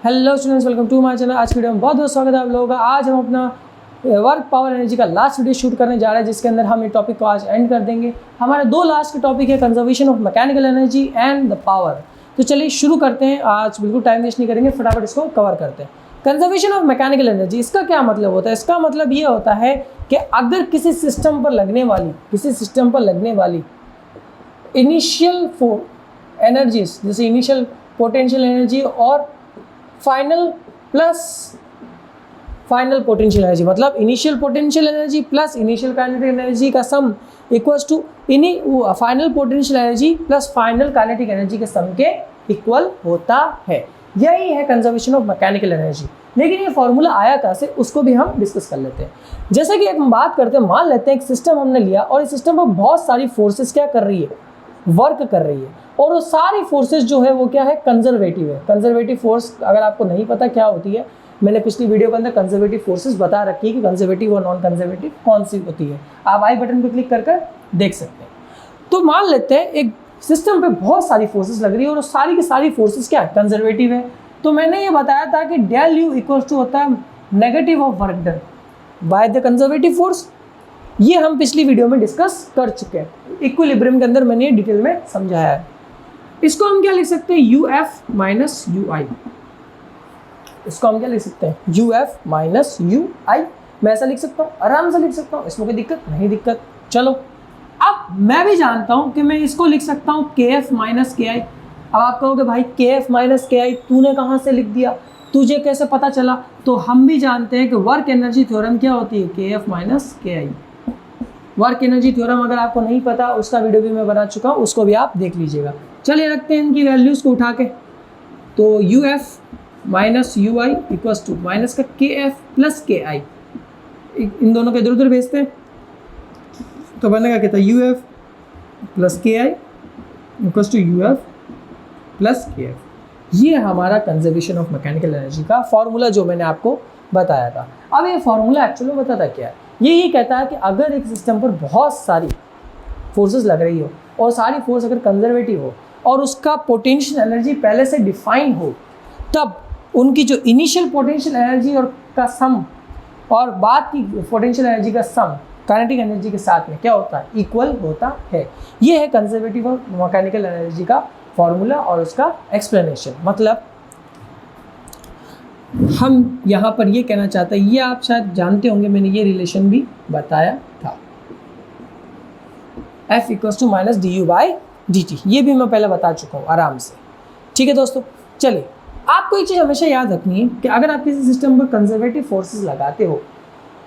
Hello students, welcome to my channel. आज की video में बहुत बहुत स्वागत है आप लोगों का। आज हम अपना वर्क पावर एनर्जी का लास्ट वीडियो शूट करने जा रहे हैं, जिसके अंदर हम ये टॉपिक को आज एंड कर देंगे। हमारे दो लास्ट के टॉपिक है, conservation of mechanical energy and the power. तो चलिए शुरू करते हैं। आज बिल्कुल टाइम वेस्ट नहीं करेंगे, फटाफट इसको कवर करते हैं। कंजर्वेशन ऑफ मैकेनिकल एनर्जी, इसका क्या मतलब होता है? इसका मतलब ये होता है कि अगर किसी सिस्टम पर लगने वाली इनिशियल एनर्जीज, जैसे इनिशियल पोटेंशियल एनर्जी और फाइनल पोटेंशियल एनर्जी, मतलब initial potential energy plus initial kinetic energy का sum equals to final potential energy plus final kinetic energy के सम के इक्वल होता है। यही है कंजर्वेशन ऑफ मैकेनिकल एनर्जी। लेकिन ये फॉर्मूला आया कहाँ से, उसको भी हम डिस्कस कर लेते हैं। जैसे कि हम बात करते हैं, मान लेते हैं एक सिस्टम हमने लिया और इस सिस्टम पर बहुत सारी फोर्सेस क्या कर रही है, वर्क कर रही है, और वो सारी फोर्सेस जो है वो क्या है, कंजर्वेटिव है। कंजर्वेटिव फोर्स अगर आपको नहीं पता क्या होती है, मैंने पिछली वीडियो के अंदर कंजर्वेटिव फोर्सेस बता रखी है कि कंजर्वेटिव और नॉन कंजर्वेटिव कौन सी होती है। आप आई बटन पर क्लिक कर देख सकते हैं। तो मान लेते हैं एक सिस्टम पे बहुत सारी फोर्सेस लग रही है और सारी की सारी फोर्सेस क्या है, कंजर्वेटिव है। तो मैंने ये बताया था कि डेल यू इक्वल्स टू होता है negative of work done by the conservative force. ये हम पिछली वीडियो में डिस्कस कर चुके हैं। इक्विलिब्रियम के अंदर मैंने ये डिटेल में समझाया है। इसको हम क्या लिख सकते हैं, यू एफ माइनस यू आई। इसको हम क्या लिख सकते हैं, यू एफ माइनस यू आई। मैं ऐसा लिख सकता हूँ, आराम से लिख सकता हूँ, इसमें कोई दिक्कत नहीं। दिक्कत चलो, अब मैं भी जानता हूँ कि मैं इसको लिख सकता हूँ के एफ माइनस के आई। अब आप कहोगे भाई के एफ माइनस के आई तूने कहाँ से लिख दिया, तुझे कैसे पता चला? तो हम भी जानते हैं कि वर्क एनर्जी थ्योरम क्या होती है, के एफ माइनस के आई। वर्क एनर्जी थ्योरम अगर आपको नहीं पता, उसका वीडियो भी मैं बना चुका हूँ, उसको भी आप देख लीजिएगा। चलिए रखते हैं इनकी वैल्यूज़ को उठा के। तो U F minus U I equals to minus का के एफ प्लस के आई, इन दोनों को इधर उधर भेजते हैं तो बनेगा कहता है U F plus K I equals to U F plus K F. ये हमारा कंजर्वेशन ऑफ मैकेनिकल एनर्जी का फॉर्मूला जो मैंने आपको बताया था। अब ये फॉर्मूला एक्चुअली बताता क्या है, ये कहता है कि अगर एक सिस्टम पर बहुत सारी फोर्सेस लग रही हो और सारी फोर्स अगर कंजर्वेटिव हो और उसका पोटेंशियल एनर्जी पहले से डिफाइन हो, तब उनकी जो इनिशियल पोटेंशियल एनर्जी और का सम और बाद की पोटेंशियल एनर्जी का सम काइनेटिक एनर्जी के साथ में क्या होता है, इक्वल होता है। ये है कंजर्वेटिव और मैकेनिकल एनर्जी का फॉर्मूला और उसका एक्सप्लेनेशन। मतलब हम यहाँ पर ये कहना चाहते हैं, ये आप शायद जानते होंगे, मैंने ये रिलेशन भी बताया था, F equals to minus D U by D T. ये भी मैं पहले बता चुका हूँ आराम से। ठीक है दोस्तों, चलिए आपको एक चीज़ हमेशा याद रखनी है कि अगर आप किसी सिस्टम पर कंजर्वेटिव फोर्सेस लगाते हो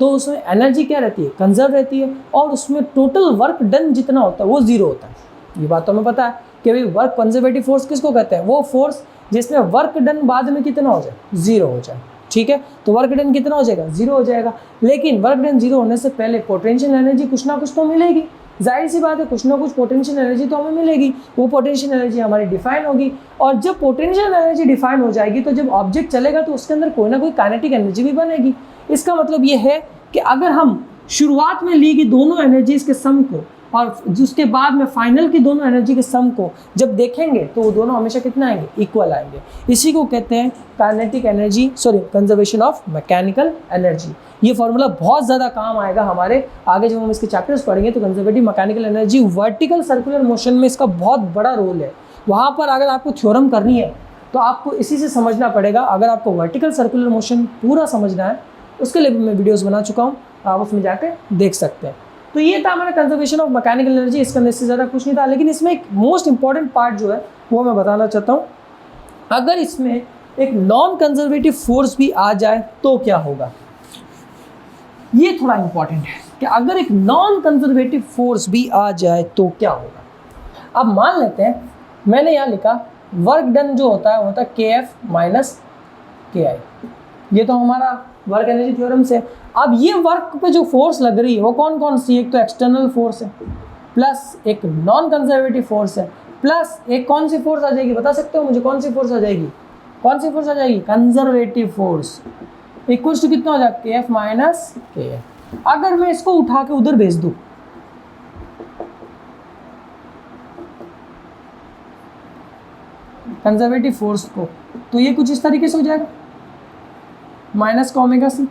तो उसमें एनर्जी क्या रहती है, कंजर्व रहती है, और उसमें टोटल वर्क डन जितना होता है वो जीरो होता है। ये बात तो हमें पता है कि भाई वर्क कंजर्वेटिव फोर्स किसको कहते हैं, वो फोर्स जिसमें वर्क डन बाद में कितना हो जाए, जीरो हो जाए। ठीक है, तो वर्क डन कितना हो जाएगा, जीरो हो जाएगा। लेकिन वर्क डन जीरो होने से पहले पोटेंशियल एनर्जी कुछ ना कुछ तो मिलेगी, जाहिर सी बात है, कुछ ना कुछ पोटेंशियल एनर्जी तो हमें मिलेगी। वो पोटेंशियल एनर्जी हमारी डिफाइन होगी, और जब पोटेंशियल एनर्जी डिफाइन हो जाएगी तो जब ऑब्जेक्ट चलेगा तो उसके अंदर कोई ना कोई काइनेटिक एनर्जी भी बनेगी। इसका मतलब ये है कि अगर हम शुरुआत में ली गई दोनों एनर्जीज के सम को और उसके बाद में फाइनल की दोनों एनर्जी के सम को जब देखेंगे तो वो दोनों हमेशा कितना आएंगे, इक्वल आएंगे। इसी को कहते हैं kinetic energy, conservation of mechanical energy. ये फॉर्मूला बहुत ज़्यादा काम आएगा हमारे आगे जब हम इसके चैप्टर्स पढ़ेंगे। तो conservative mechanical energy, vertical circular motion में इसका बहुत बड़ा रोल है। वहाँ पर अगर आपको थ्योरम करनी है तो आपको इसी से समझना पड़ेगा। अगर आपको वर्टिकल सर्कुलर मोशन पूरा समझना है, उसके लिए भी मैं वीडियोस बना चुका हूँ, आप उसमें जाकर देख सकते हैं। तो ये था हमारा कंजर्वेशन ऑफ मैकेनिकल एनर्जी। इसके अंदर इससे ज़्यादा कुछ नहीं था, लेकिन इसमें एक मोस्ट इंपॉर्टेंट पार्ट जो है वो मैं बताना चाहता हूँ। अगर इसमें एक नॉन कंजर्वेटिव फोर्स भी आ जाए तो क्या होगा, ये थोड़ा इंपॉर्टेंट है कि अगर एक नॉन कंजर्वेटिव फोर्स भी आ जाए तो क्या होगा। अब मान लेते हैं मैंने यहाँ लिखा वर्क डन जो होता है के एफ माइनस के आई। ये तो हमारा वर्क एनर्जी थ्योरम से। अब ये वर्क पे जो फोर्स लग रही है वो कौन कौन सी, एक तो एक्सटर्नल फोर्स है, प्लस एक नॉन कंजर्वेटिव फोर्स है, प्लस एक कौन सी फोर्स आ जाएगी, बता सकते हो मुझे कौन सी फोर्स आ जाएगी, कौन सी फोर्स आ जाएगी, कंजर्वेटिव फोर्स। इक्वल्स टू कितना हो जाएगा, के एफ माइनस के एफ। अगर मैं इसको उठा के उधर भेज दूँ कंजर्वेटिव फोर्स को, तो ये कुछ इस तरीके से हो जाएगा माइनस का ओमेगा सी,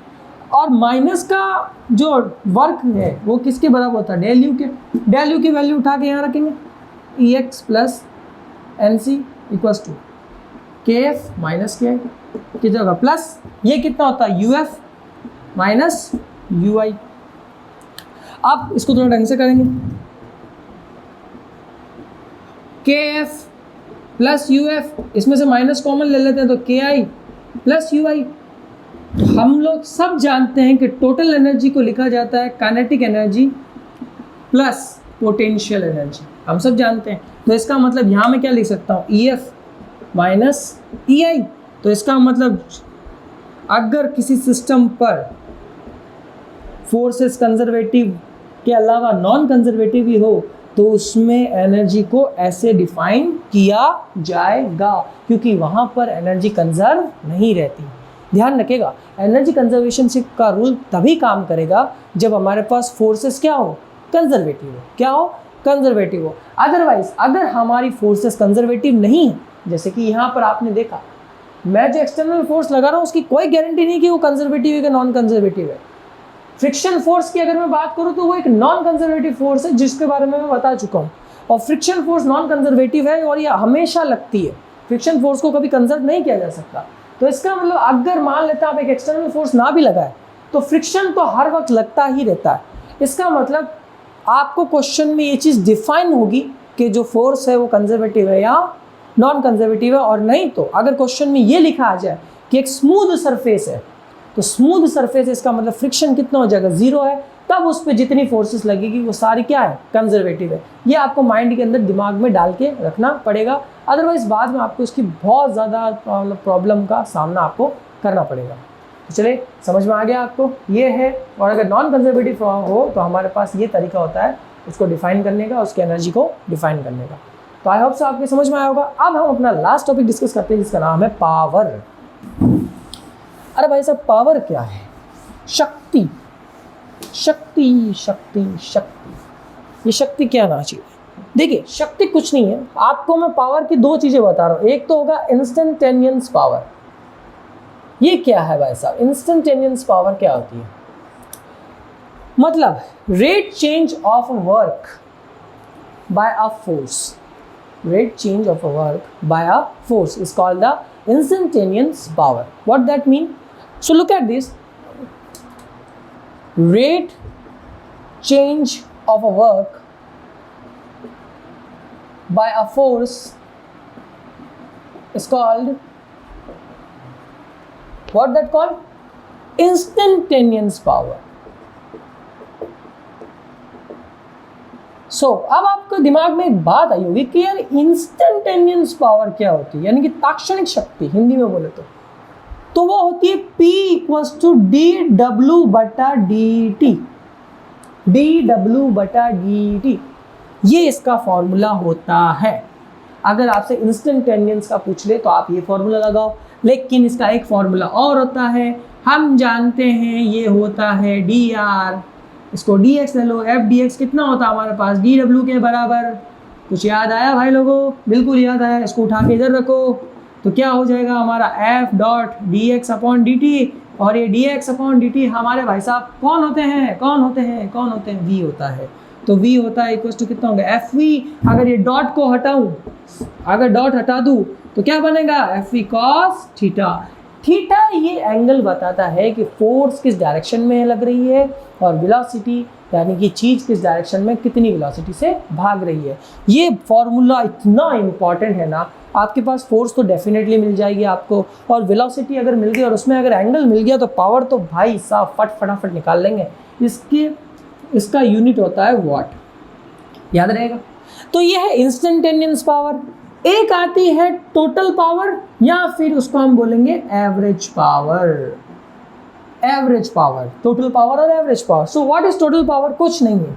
और माइनस का जो वर्क है वो किसके बराबर होता है, डेल यू के। डेल यू की वैल्यू उठा के यहाँ रखेंगे, E X plus N C equals to K F minus K I की जगह प्लस ये कितना होता है U F minus U I. अब इसको थोड़ा ढंग से करेंगे, के एफ प्लस यू एफ, इसमें से माइनस कॉमन ले लेते हैं तो के आई प्लस यू आई। हम लोग सब जानते हैं कि टोटल एनर्जी को लिखा जाता है kinetic energy plus potential energy, हम सब जानते हैं। तो इसका मतलब यहाँ मैं क्या लिख सकता हूँ, ई एफ माइनस ई आई। तो इसका मतलब अगर किसी सिस्टम पर फोर्सेस कंजर्वेटिव के अलावा नॉन कंजर्वेटिव भी हो तो उसमें एनर्जी को ऐसे डिफाइन किया जाएगा, क्योंकि वहाँ पर एनर्जी कंजर्व नहीं रहती। ध्यान रखिएगा, एनर्जी कंजर्वेशन का रूल तभी काम करेगा जब हमारे पास फोर्सेस क्या हो, कंजर्वेटिव हो। क्या हो, कंजर्वेटिव हो। अदरवाइज अगर हमारी फोर्सेस कंजर्वेटिव नहीं है, जैसे कि यहाँ पर आपने देखा, मैं जो एक्सटर्नल फोर्स लगा रहा हूँ उसकी कोई गारंटी नहीं कि वो कंजर्वेटिव है कि नॉन कंजर्वेटिव है। फ्रिक्शन फोर्स की अगर मैं बात करूं तो वो एक नॉन कंजर्वेटिव फोर्स है जिसके बारे में मैं बता चुका हूं, और फ्रिक्शन फोर्स नॉन कंजर्वेटिव है और ये हमेशा लगती है। फ्रिक्शन फोर्स को कभी कंजर्व नहीं किया जा सकता। तो इसका मतलब अगर मान लेते हैं आप एक एक्सटर्नल फोर्स ना भी लगाए तो फ्रिक्शन तो हर वक्त लगता ही रहता है। इसका मतलब आपको क्वेश्चन में ये चीज़ डिफाइन होगी कि जो फोर्स है वो कंजर्वेटिव है या नॉन कंजर्वेटिव है, और नहीं तो अगर क्वेश्चन में ये लिखा आ जाए कि एक स्मूथ सरफेस है तो स्मूथ सरफेस इसका मतलब फ्रिक्शन कितना हो जाएगा, जीरो है, तब उस पर जितनी फोर्सेस लगेगी वो सारी क्या है, कंजर्वेटिव है। ये आपको माइंड के अंदर दिमाग में डाल के रखना पड़ेगा, अदरवाइज बाद में आपको इसकी बहुत ज़्यादा प्रॉब्लम का सामना आपको करना पड़ेगा। तो चलिए समझ में आ गया आपको, ये है। और अगर नॉन कंजर्वेटिव हो तो हमारे पास ये तरीका होता है उसको डिफाइन करने का, उसकी एनर्जी को डिफाइन करने का। तो आई होप सो आपके समझ में आया होगा। अब हम अपना लास्ट टॉपिक डिस्कस करते हैं जिसका नाम है पावर। अरे भाई साहब, पावर क्या है? शक्ति, शक्ति, शक्ति, शक्ति। ये शक्ति क्या ना चाहिए? देखिए, शक्ति कुछ नहीं है। आपको मैं पावर की दो चीजें बता रहा हूँ। एक तो होगा इंस्टेंटेनियस पावर। ये क्या है भाई साहब? इंस्टेंटेनियस पावर क्या होती है? मतलब rate change of work by a force. Rate change of a work by a force is called the instantaneous power. What that mean? So look at this. Rate change of a work by a force is called, what that called? Instantaneous power. सो अब आपको दिमाग में एक बात आई होगी कि यार instantaneous power क्या होती है, यानी कि तात्क्षणिक शक्ति हिंदी में बोले तो वो होती है P इक्वल्स टू dW बटा dt। dW बटा dt ये इसका फॉर्मूला होता है। अगर आपसे इंस्टेंटेनियस का पूछ ले तो आप ये फॉर्मूला लगाओ, लेकिन इसका एक फॉर्मूला और होता है, हम जानते हैं, ये होता है dr। इसको dx ले लो, f dx कितना होता है हमारे पास, dw के बराबर। कुछ याद आया भाई लोगों? बिल्कुल याद आया। इसको उठा के इधर रखो तो क्या हो जाएगा हमारा f dot dx upon dt, और ये dx अपॉन dt हमारे भाई साहब कौन होते हैं, कौन होते हैं, कौन होते हैं? v होता है। तो v होता है इक्वल टू कितना होगा, fv। अगर ये डॉट को हटाऊं, अगर डॉट हटा दूं तो क्या बनेगा, fv cos थीटा। थीटा ये एंगल बताता है कि फोर्स किस डायरेक्शन में लग रही है और वेलोसिटी यानी कि चीज़ किस डायरेक्शन में कितनी वेलोसिटी से भाग रही है। ये फॉर्मूला इतना इम्पॉर्टेंट है ना, आपके पास फोर्स तो डेफिनेटली मिल जाएगी आपको, और वेलोसिटी अगर मिल गई और उसमें अगर एंगल मिल गया तो पावर तो भाई साहब फटाफट निकाल लेंगे। इसका यूनिट होता है वाट, याद रहेगा। तो ये है इंस्टेंटेनियस पावर। एक आती है टोटल पावर, या फिर उसको हम बोलेंगे average power. Average power, total power और average power. So what is total power? कुछ नहीं है,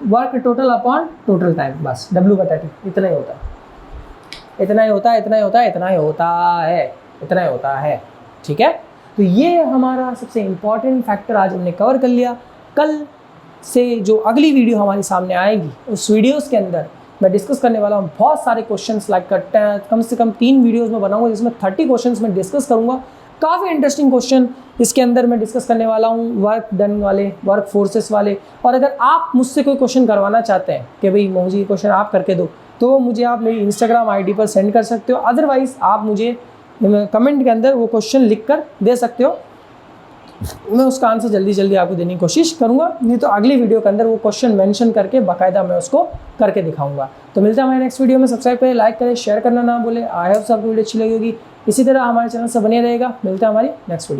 work total upon total time, बस W बटा T, इतना ही होता है, इतना ही होता है, इतना ही होता है, इतना ही होता है, इतना ही होता है। ठीक है, तो ये हमारा सबसे इम्पॉर्टेंट फैक्टर आज हमने कवर कर लिया। कल से जो अगली वीडियो हमारे सामने आएगी उस वीडियोस के अंदर मैं डिस्कस करने वाला हूँ बहुत सारे क्वेश्चंस, लाइक कम से कम 3 वीडियोस में बनाऊंगा जिसमें 30 क्वेश्चंस मैं डिस्कस करूंगा। काफ़ी इंटरेस्टिंग क्वेश्चन इसके अंदर मैं डिस्कस करने वाला हूँ, वर्क डन वाले, वर्क फोर्सेस वाले। और अगर आप मुझसे कोई क्वेश्चन करवाना चाहते हैं कि भाई मुझे ये क्वेश्चन आप करके दो, तो मुझे आप मेरी इंस्टाग्राम आईडी पर सेंड कर सकते हो। अदरवाइज़ आप मुझे कमेंट के अंदर वो क्वेश्चन लिख कर दे सकते हो, मैं उसका आंसर जल्दी आपको देने की कोशिश करूंगा। नहीं तो अगली वीडियो के अंदर वो क्वेश्चन मेंशन करके बाकायदा मैं उसको करके दिखाऊंगा। तो मिलता है हमारे नेक्स्ट वीडियो में। सब्सक्राइब करें, लाइक करें, शेयर करना ना भूलें। आई होप आपको वीडियो अच्छी लगी होगी। इसी तरह हमारे चैनल से बने रहेगा। मिलता है हमारी नेक्स्ट वीडियो।